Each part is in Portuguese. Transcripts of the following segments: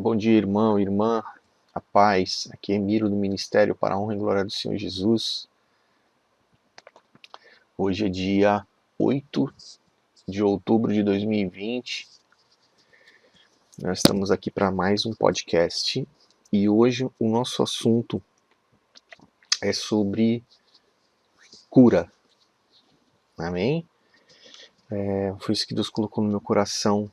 Bom dia, irmão, irmã, a paz. Aqui é Miro do Ministério para a Honra e Glória do Senhor Jesus. Hoje é dia 8 de outubro de 2020. Nós estamos aqui para mais um podcast e hoje o nosso assunto é sobre cura. Amém? Foi isso que Deus colocou no meu coração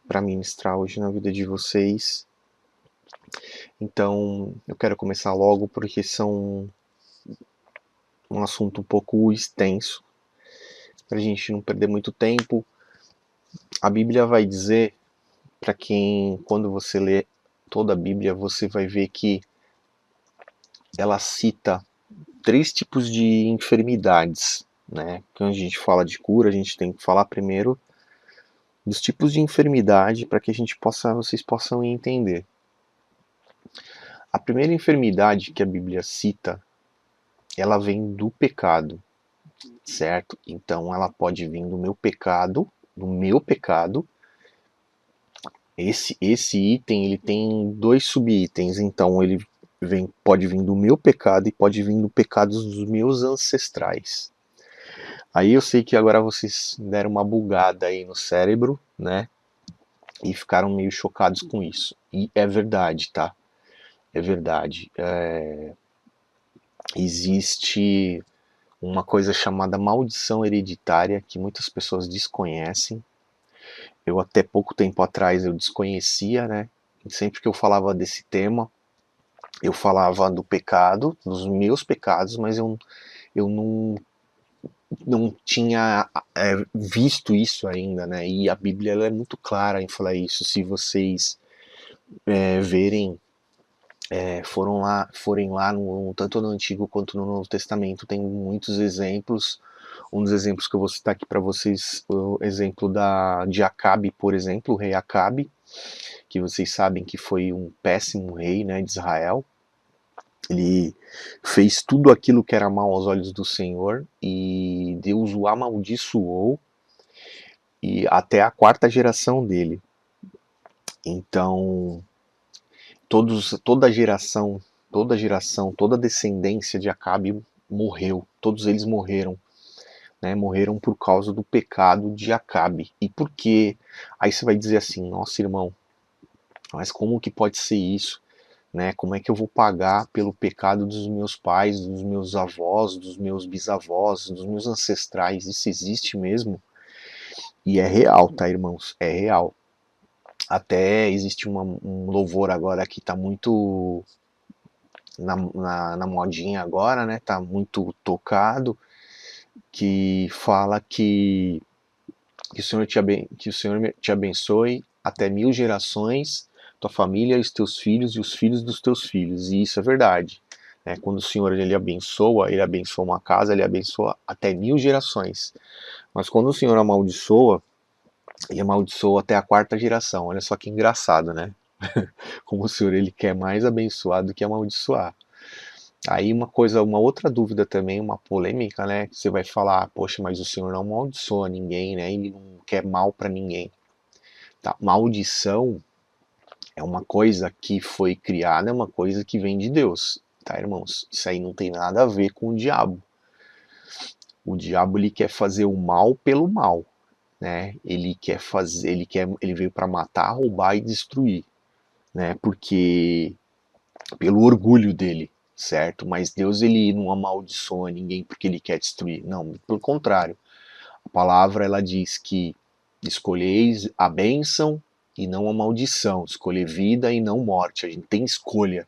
para ministrar hoje na vida de vocês. Então, eu quero começar logo porque são um assunto um pouco extenso, para a gente não perder muito tempo. A Bíblia vai dizer, para quem, quando você lê toda a Bíblia, você vai ver que ela cita 3 tipos de enfermidades, né? Quando a gente fala de cura, a gente tem que falar primeiro dos tipos de enfermidade para que vocês possam entender. A primeira enfermidade que a Bíblia cita, ela vem do pecado, certo? Então ela pode vir do meu pecado. Esse item ele tem 2 subitens, então ele pode vir do meu pecado e pode vir do pecado dos meus ancestrais. Aí eu sei que agora vocês deram uma bugada aí no cérebro, né? E ficaram meio chocados com isso. E é verdade, tá? É verdade. Existe uma coisa chamada maldição hereditária que muitas pessoas desconhecem. Eu até pouco tempo atrás eu desconhecia, né? E sempre que eu falava desse tema, eu falava do pecado, dos meus pecados, mas eu não tinha visto isso ainda, né? E a Bíblia ela é muito clara em falar isso. Se vocês verem, forem lá tanto no Antigo quanto no Novo Testamento, tem muitos exemplos. Um dos exemplos que eu vou citar aqui para vocês, o exemplo de Acabe, por exemplo, o rei Acabe, que vocês sabem que foi um péssimo rei, né, de Israel. Ele fez tudo aquilo que era mal aos olhos do Senhor e Deus o amaldiçoou e até a 4ª geração dele. Então, toda geração, toda descendência de Acabe morreu. Todos eles morreram, né? Morreram por causa do pecado de Acabe. E por quê? Aí você vai dizer assim, nossa irmão, mas como que pode ser isso? Né? Como é que eu vou pagar pelo pecado dos meus pais, dos meus avós, dos meus bisavós, dos meus ancestrais? Isso existe mesmo? E é real, tá, irmãos? É real. Até existe um louvor agora que tá muito na modinha agora, né? Tá muito tocado, que fala que o Senhor te abençoe até 1000 gerações, tua família, os teus filhos e os filhos dos teus filhos. E isso é verdade. Né? Quando o Senhor ele abençoa uma casa, ele abençoa até 1000 gerações. Mas quando o Senhor amaldiçoa, ele amaldiçoa até a 4ª geração. Olha só que engraçado, né? Como o Senhor ele quer mais abençoar do que amaldiçoar. Aí uma outra dúvida também, uma polêmica, né? Você vai falar, poxa, mas o Senhor não amaldiçoa ninguém, né? Ele não quer mal para ninguém. Tá? Maldição é uma coisa que foi criada, é uma coisa que vem de Deus, tá, irmãos? Isso aí não tem nada a ver com o diabo. O diabo ele quer fazer o mal pelo mal, né? Ele veio para matar, roubar e destruir, né? Porque pelo orgulho dele, certo? Mas Deus ele não amaldiçoa ninguém porque ele quer destruir. Não, pelo contrário. A palavra ela diz que escolheis a bênção e não a maldição, escolher vida e não morte. A gente tem escolha,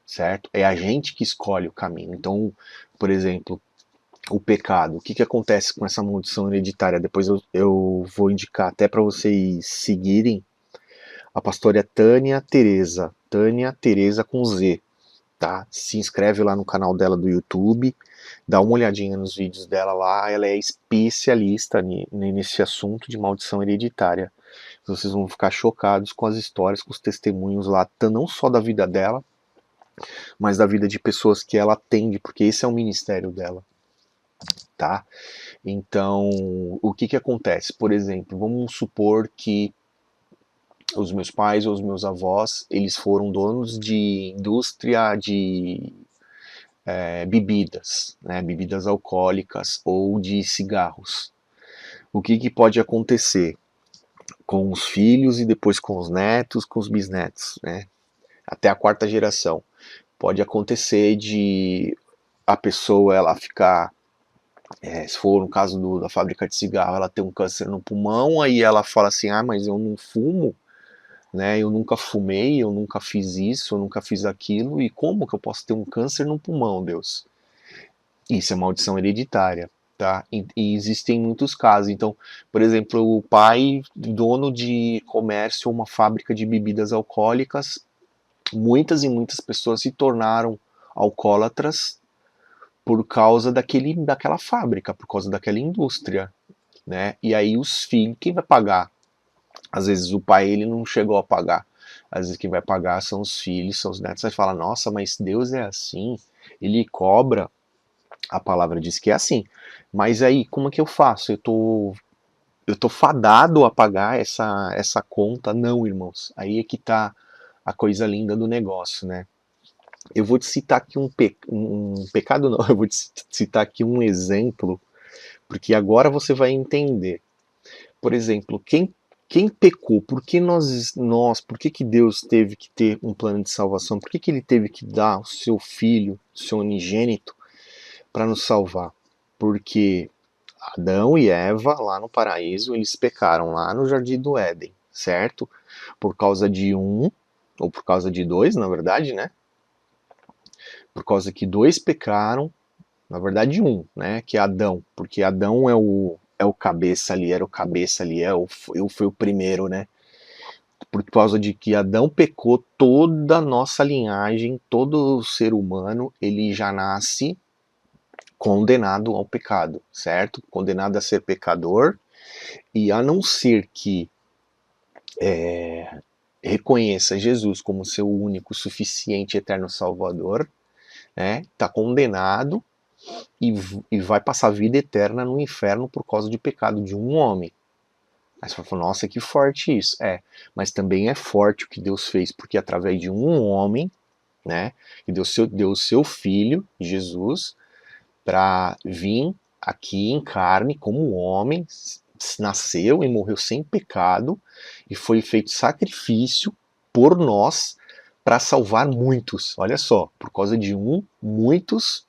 certo? É a gente que escolhe o caminho. Então, por exemplo, o pecado. O que, que acontece com essa maldição hereditária? Depois eu vou indicar até para vocês seguirem a pastora Tânia Teresa com Z, tá? Se inscreve lá no canal dela do YouTube, dá uma olhadinha nos vídeos dela lá, ela é especialista nesse assunto de maldição hereditária. Vocês vão ficar chocados com as histórias, com os testemunhos lá, não só da vida dela, mas da vida de pessoas que ela atende, porque esse é o ministério dela, tá? Então, o que que acontece? Por exemplo, vamos supor que os meus pais ou os meus avós, eles foram donos de indústria de bebidas, né, bebidas alcoólicas ou de cigarros. O que pode acontecer com os filhos e depois com os netos, com os bisnetos, né? Até a quarta geração. Pode acontecer de a pessoa ela ficar, se for no caso da fábrica de cigarro, ela ter um câncer no pulmão, aí ela fala assim, ah, mas eu não fumo, né? Eu nunca fumei, eu nunca fiz isso, eu nunca fiz aquilo, e como que eu posso ter um câncer no pulmão, Deus? Isso é maldição hereditária, tá? E existem muitos casos. Então, por exemplo, o pai, dono de comércio, uma fábrica de bebidas alcoólicas, muitas e muitas pessoas se tornaram alcoólatras por causa daquela fábrica, por causa daquela indústria, né? E aí os filhos, quem vai pagar? Às vezes o pai ele não chegou a pagar. Às vezes quem vai pagar são os filhos, são os netos. Aí fala, nossa, mas Deus é assim, ele cobra. A palavra diz que é assim. Mas aí, como é que eu faço? Eu tô fadado a pagar essa conta? Não, irmãos. Aí é que tá a coisa linda do negócio, né? Eu vou te citar aqui um pecado, não, eu vou te citar aqui um exemplo, porque agora você vai entender. Por exemplo, quem pecou? Por que por que Deus teve que ter um plano de salvação? Por que ele teve que dar o seu filho, o seu unigênito, para nos salvar? Porque Adão e Eva, lá no paraíso, eles pecaram lá no Jardim do Éden, certo? Por causa de um, ou por causa de dois, na verdade, né? Por causa que dois pecaram, na verdade um, né? Que é Adão, porque Adão é o cabeça ali, era o cabeça ali, foi o primeiro, né? Por causa de que Adão pecou, toda a nossa linhagem, todo ser humano, ele já nasce condenado ao pecado, certo? Condenado a ser pecador, e a não ser que reconheça Jesus como seu único, suficiente, eterno Salvador, né? Está condenado e vai passar a vida eterna no inferno por causa de pecado de um homem. Aí você fala, nossa, que forte isso. Mas também é forte o que Deus fez, porque através de um homem, né, que deu o seu filho, Jesus, para vir aqui em carne como homem, nasceu e morreu sem pecado e foi feito sacrifício por nós para salvar muitos. Olha só, por causa de um, muitos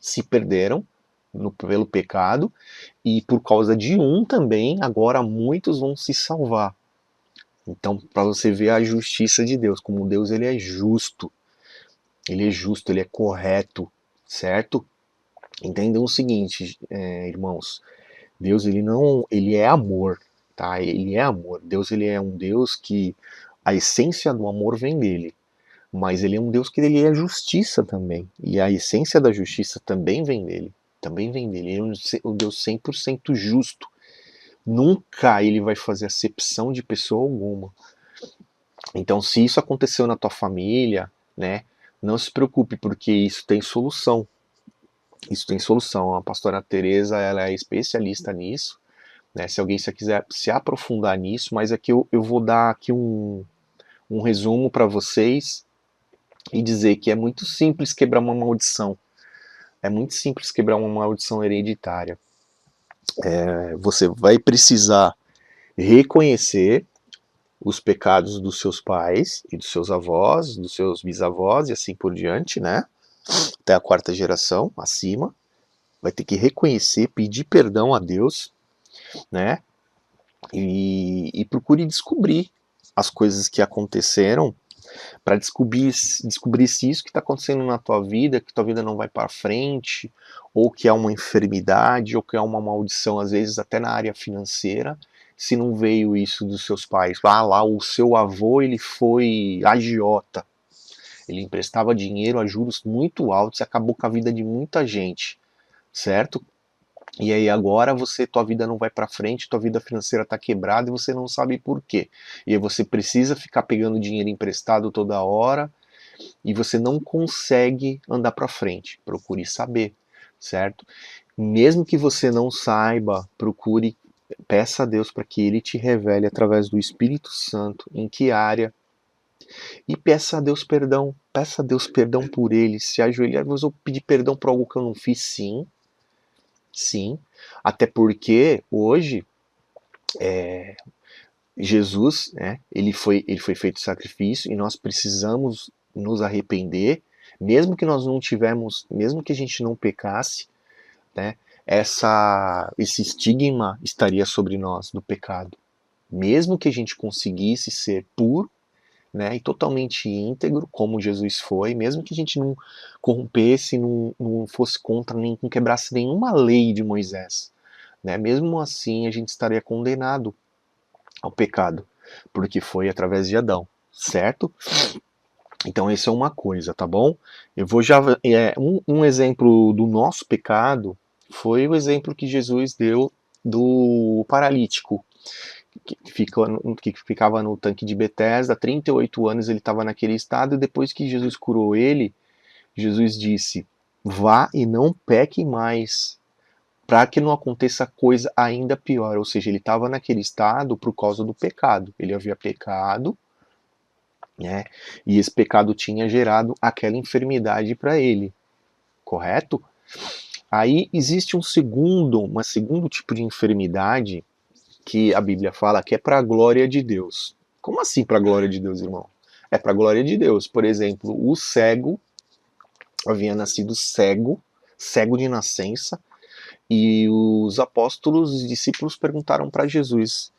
se perderam pelo pecado e por causa de um também, agora muitos vão se salvar. Então, para você ver a justiça de Deus, como Deus ele é justo, ele é correto, certo? Entendam o seguinte, irmãos, Deus ele é amor, tá? Ele é amor. Deus ele é um Deus que a essência do amor vem dele, mas ele é um Deus que ele é justiça também, e a essência da justiça também vem dele, também vem dele. Ele é um Deus 100% justo. Nunca ele vai fazer acepção de pessoa alguma. Então, se isso aconteceu na tua família, né, não se preocupe, porque isso tem solução. Isso tem solução. A pastora Teresa, ela é especialista nisso, né? Se alguém quiser se aprofundar nisso, mas aqui eu vou dar aqui um resumo para vocês e dizer que é muito simples quebrar uma maldição. É muito simples quebrar uma maldição hereditária. Você vai precisar reconhecer os pecados dos seus pais e dos seus avós, dos seus bisavós e assim por diante, né? Até a quarta geração acima. Vai ter que reconhecer, pedir perdão a Deus, né? E procure descobrir as coisas que aconteceram para descobrir se isso que está acontecendo na tua vida, que tua vida não vai para frente, ou que é uma enfermidade, ou que é uma maldição, às vezes até na área financeira, se não veio isso dos seus pais. Lá o seu avô ele foi agiota, ele emprestava dinheiro a juros muito altos e acabou com a vida de muita gente, certo? E aí agora tua vida não vai para frente, tua vida financeira está quebrada e você não sabe por quê. E aí você precisa ficar pegando dinheiro emprestado toda hora e você não consegue andar para frente. Procure saber, certo? Mesmo que você não saiba, procure Peça a Deus para que Ele te revele através do Espírito Santo em que área. E peça a Deus perdão por ele, se ajoelhar, mas eu pedir perdão por algo que eu não fiz, sim, sim, até porque hoje Jesus, né, ele foi feito sacrifício e nós precisamos nos arrepender, mesmo que nós não tivemos, mesmo que a gente não pecasse, né, esse estigma estaria sobre nós do pecado. Mesmo que a gente conseguisse ser puro, né, e totalmente íntegro, como Jesus foi, mesmo que a gente não corrompesse, não fosse contra, nem não quebrasse nenhuma lei de Moisés, né, mesmo assim a gente estaria condenado ao pecado, porque foi através de Adão, certo? Então isso é uma coisa, tá bom? Eu vou já um exemplo do nosso pecado foi o exemplo que Jesus deu do paralítico que ficava no tanque de Betesda, 38 anos ele estava naquele estado, e depois que Jesus curou ele, Jesus disse: vá e não peque mais, para que não aconteça coisa ainda pior. Ou seja, ele estava naquele estado por causa do pecado. Ele havia pecado, né? E esse pecado tinha gerado aquela enfermidade para ele, correto? Aí existe um segundo tipo de enfermidade que a Bíblia fala que é para a glória de Deus. Como assim para a glória de Deus, irmão? É para a glória de Deus. Por exemplo, o cego havia nascido cego, cego de nascença, e os apóstolos, os discípulos perguntaram para Jesus: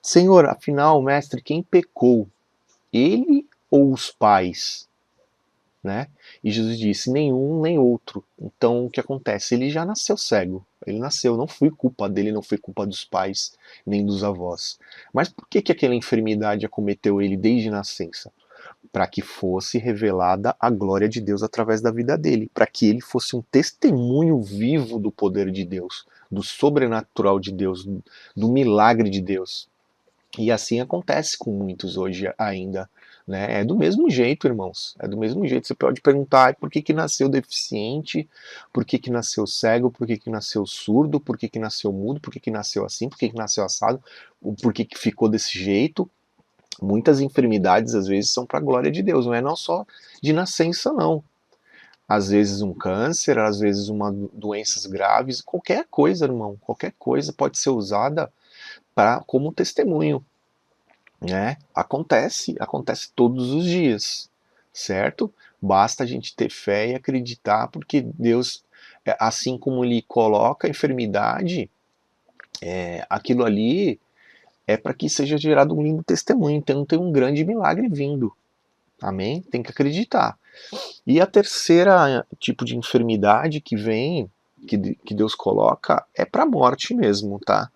Senhor, afinal, mestre, quem pecou? Ele ou os pais? Né? E Jesus disse: nenhum nem outro. Então o que acontece? Ele já nasceu cego. Ele nasceu, não foi culpa dele, não foi culpa dos pais nem dos avós. Mas por que aquela enfermidade acometeu ele desde nascença? Para que fosse revelada a glória de Deus através da vida dele, para que ele fosse um testemunho vivo do poder de Deus, do sobrenatural de Deus, do milagre de Deus. E assim acontece com muitos hoje ainda. Né? É do mesmo jeito, irmãos. É do mesmo jeito. Você pode perguntar por que nasceu deficiente, por que nasceu cego, por que nasceu surdo, por que nasceu mudo, por que nasceu assim, por que nasceu assado, por que ficou desse jeito. Muitas enfermidades, às vezes, são para a glória de Deus. Não é não só de nascença, não. Às vezes um câncer, às vezes doenças graves, qualquer coisa, irmão. Qualquer coisa pode ser usada como testemunho, né? Acontece todos os dias, certo? Basta a gente ter fé e acreditar, porque Deus, assim como Ele coloca a enfermidade, aquilo ali é para que seja gerado um lindo testemunho. Então tem um grande milagre vindo. Amém? Tem que acreditar. E a terceira tipo de enfermidade que vem, que Deus coloca, é para a morte mesmo, tá?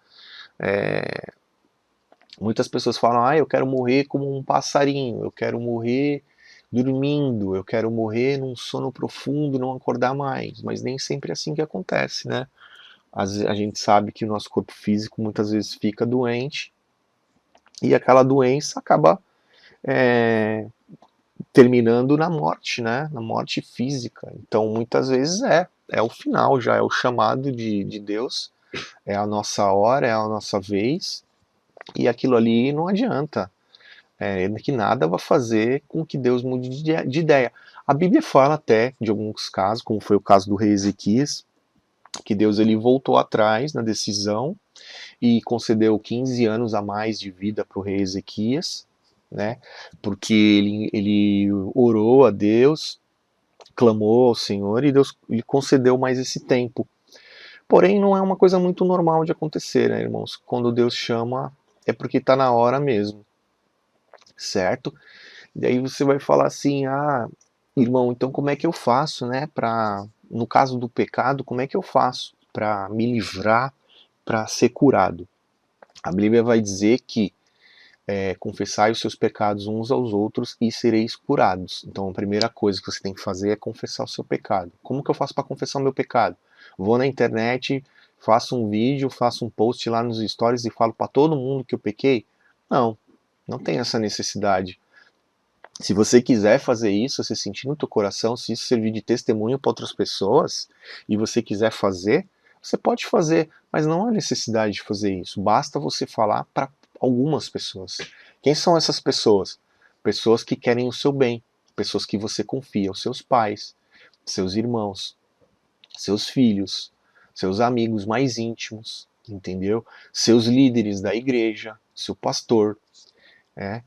Muitas pessoas falam: eu quero morrer como um passarinho, eu quero morrer dormindo, eu quero morrer num sono profundo e não acordar mais. Mas nem sempre é assim que acontece, né? A gente sabe que o nosso corpo físico muitas vezes fica doente e aquela doença acaba é, terminando na morte, né? Na morte física. Então muitas vezes é o final já, é o chamado de Deus, é a nossa hora, é a nossa vez, e aquilo ali não adianta. Que nada vai fazer com que Deus mude de ideia. A Bíblia fala até de alguns casos, como foi o caso do rei Ezequias, que Deus ele voltou atrás na decisão e concedeu 15 anos a mais de vida para o rei Ezequias, né? Porque ele orou a Deus, clamou ao Senhor e Deus lhe concedeu mais esse tempo. Porém, não é uma coisa muito normal de acontecer, né, irmãos? Quando Deus chama, é porque está na hora mesmo, certo? E aí você vai falar assim: irmão, então como é que eu faço, né, no caso do pecado, como é que eu faço para me livrar, para ser curado? A Bíblia vai dizer que confessai os seus pecados uns aos outros e sereis curados. Então a primeira coisa que você tem que fazer é confessar o seu pecado. Como que eu faço para confessar o meu pecado? Vou na internet, faço um vídeo, faço um post lá nos stories e falo para todo mundo que eu pequei? Não, não tem essa necessidade. Se você quiser fazer isso, você sentir no teu coração, se isso servir de testemunho para outras pessoas, e você quiser fazer, Você pode fazer, mas não há necessidade de fazer isso. Basta você falar para algumas pessoas. Quem são essas pessoas? Pessoas que querem o seu bem, pessoas que você confia, os seus pais, seus irmãos, seus filhos, seus amigos mais íntimos, entendeu? Seus líderes da igreja, seu pastor. É,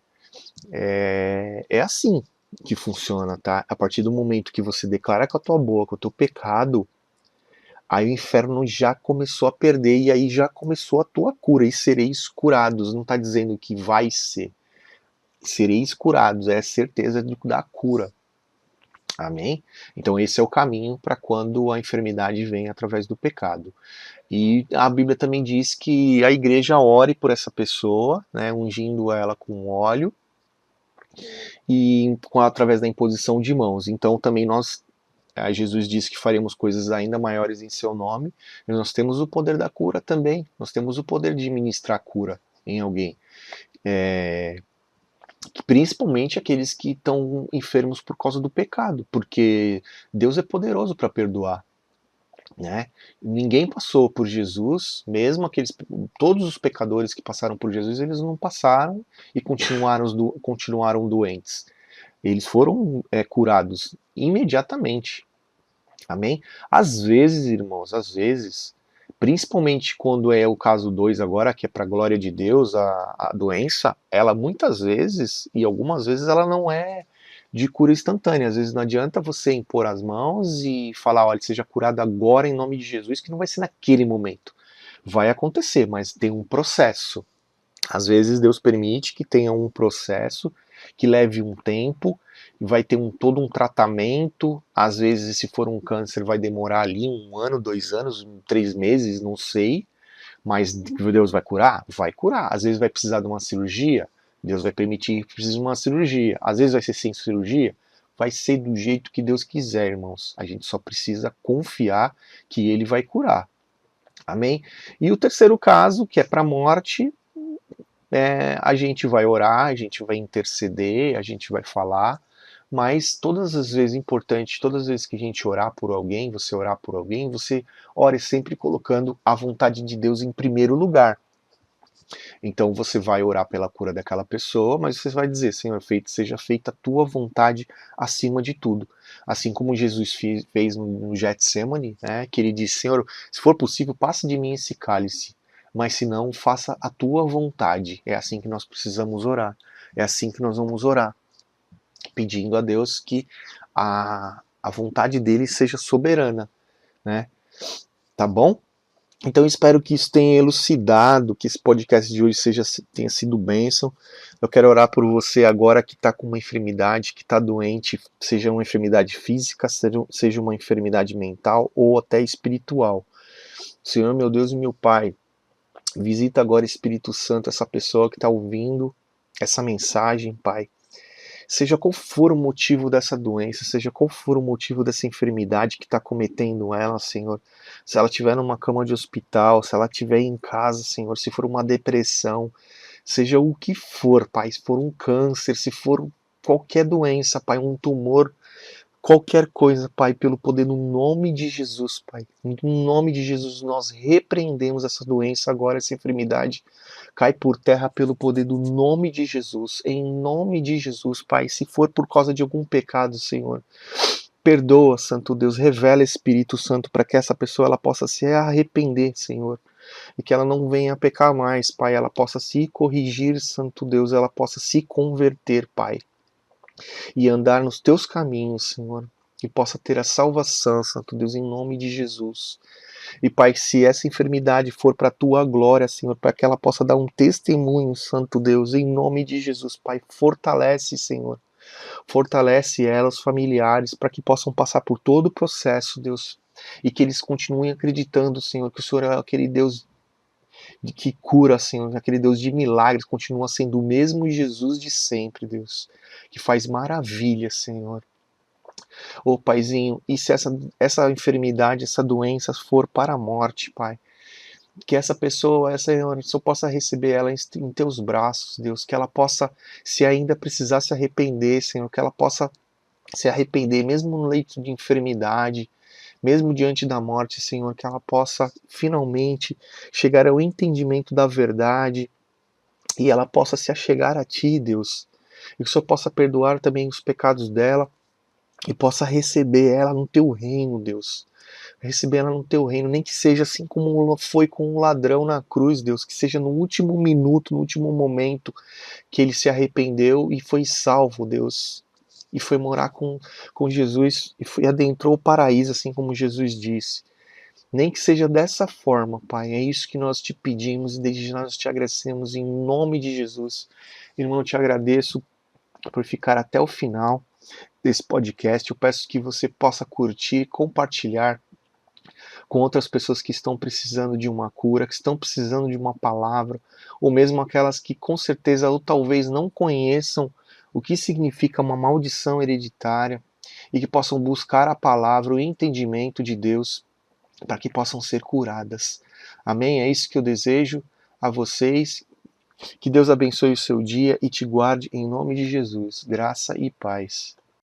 é assim que funciona, tá? A partir do momento que você declara com a tua boca o teu pecado, aí o inferno já começou a perder e aí já começou a tua cura, e sereis curados. Não está dizendo que vai ser. Sereis curados, é a certeza da cura. Amém? Então esse é o caminho para quando a enfermidade vem através do pecado. E a Bíblia também diz que a igreja ore por essa pessoa, né, ungindo ela com óleo e através da imposição de mãos. Então também Jesus disse que faremos coisas ainda maiores em seu nome, e nós temos o poder da cura também, nós temos o poder de ministrar cura em alguém. Principalmente aqueles que estão enfermos por causa do pecado, porque Deus é poderoso para perdoar. Né? Ninguém passou por Jesus, mesmo todos os pecadores que passaram por Jesus, eles não passaram e continuaram doentes. Eles foram curados imediatamente. Amém? Às vezes, irmãos, às vezes, principalmente quando é o caso 2 agora, que é para a glória de Deus, a doença, ela muitas vezes, e algumas vezes, ela não é de cura instantânea. Às vezes não adianta você impor as mãos e falar, olha, seja curado agora em nome de Jesus, que não vai ser naquele momento. Vai acontecer, mas tem um processo. Às vezes Deus permite que tenha um processo que leve um tempo, vai ter todo um tratamento. Às vezes, se for um câncer, vai demorar ali 1 ano, 2 anos, 3 meses, não sei. Mas Deus vai curar? Vai curar. Às vezes vai precisar de uma cirurgia, Deus vai permitir que precise de uma cirurgia. Às vezes vai ser sem cirurgia, vai ser do jeito que Deus quiser, irmãos. A gente só precisa confiar que Ele vai curar. Amém? E o terceiro caso, que é para a morte, a gente vai orar, a gente vai interceder, a gente vai falar, mas todas as vezes importante, todas as vezes que a gente orar por alguém, você ore sempre colocando a vontade de Deus em primeiro lugar. Então você vai orar pela cura daquela pessoa, mas você vai dizer, Senhor, seja feita a tua vontade acima de tudo. Assim como Jesus fez no Getsemane, né, que ele disse, Senhor, se for possível, passa de mim esse cálice, mas se não, faça a tua vontade. É assim que nós precisamos orar. É assim que nós vamos orar, pedindo a Deus que a vontade dele seja soberana, né? Tá bom? Então espero que isso tenha elucidado, que esse podcast de hoje tenha sido bênção. Eu quero orar por você agora que está com uma enfermidade, que está doente, seja uma enfermidade física, seja uma enfermidade mental ou até espiritual. Senhor, meu Deus e meu Pai, visita agora, Espírito Santo, essa pessoa que está ouvindo essa mensagem, Pai. Seja qual for o motivo dessa doença, seja qual for o motivo dessa enfermidade que está cometendo ela, Senhor. Se ela estiver numa cama de hospital, se ela estiver em casa, Senhor, se for uma depressão, seja o que for, Pai, se for um câncer, se for qualquer doença, Pai, um tumor, qualquer coisa, Pai, pelo poder no nome de Jesus, Pai. No nome de Jesus, nós repreendemos essa doença agora, essa enfermidade. Cai por terra pelo poder do nome de Jesus. Em nome de Jesus, Pai. Se for por causa de algum pecado, Senhor, perdoa, Santo Deus. Revela, Espírito Santo, para que essa pessoa ela possa se arrepender, Senhor. E que ela não venha a pecar mais, Pai. Ela possa se corrigir, Santo Deus. Ela possa se converter, Pai, e andar nos teus caminhos, Senhor, e possa ter a salvação, Santo Deus, em nome de Jesus. E Pai, se essa enfermidade for para a tua glória, Senhor, para que ela possa dar um testemunho, Santo Deus, em nome de Jesus, Pai, fortalece, Senhor, fortalece ela, os familiares, para que possam passar por todo o processo, Deus, e que eles continuem acreditando, Senhor, que o Senhor é aquele Deus que cura, Senhor, aquele Deus de milagres, continua sendo o mesmo Jesus de sempre, Deus, que faz maravilhas, Senhor. Ô Paizinho, e se essa enfermidade, essa doença for para a morte, Pai, que essa pessoa, Senhor, só possa receber ela em teus braços, Deus, que ela possa, se ainda precisar se arrepender, Senhor, que ela possa se arrepender, mesmo no leito de enfermidade, mesmo diante da morte, Senhor, que ela possa finalmente chegar ao entendimento da verdade e ela possa se achegar a Ti, Deus, e que o Senhor possa perdoar também os pecados dela e possa receber ela no Teu reino, Deus. Receber ela no Teu reino, nem que seja assim como foi com o ladrão na cruz, Deus, que seja no último minuto, no último momento, que ele se arrependeu e foi salvo, Deus. E foi morar com Jesus e adentrou o paraíso, assim como Jesus disse. Nem que seja dessa forma, Pai. É isso que nós te pedimos e desde já nós te agradecemos em nome de Jesus. Irmão, eu te agradeço por ficar até o final desse podcast. Eu peço que você possa curtir, compartilhar com outras pessoas que estão precisando de uma cura, que estão precisando de uma palavra, ou mesmo aquelas que com certeza ou talvez não conheçam o que significa uma maldição hereditária e que possam buscar a palavra, o entendimento de Deus para que possam ser curadas. Amém? É isso que eu desejo a vocês. Que Deus abençoe o seu dia e te guarde em nome de Jesus. Graça e paz.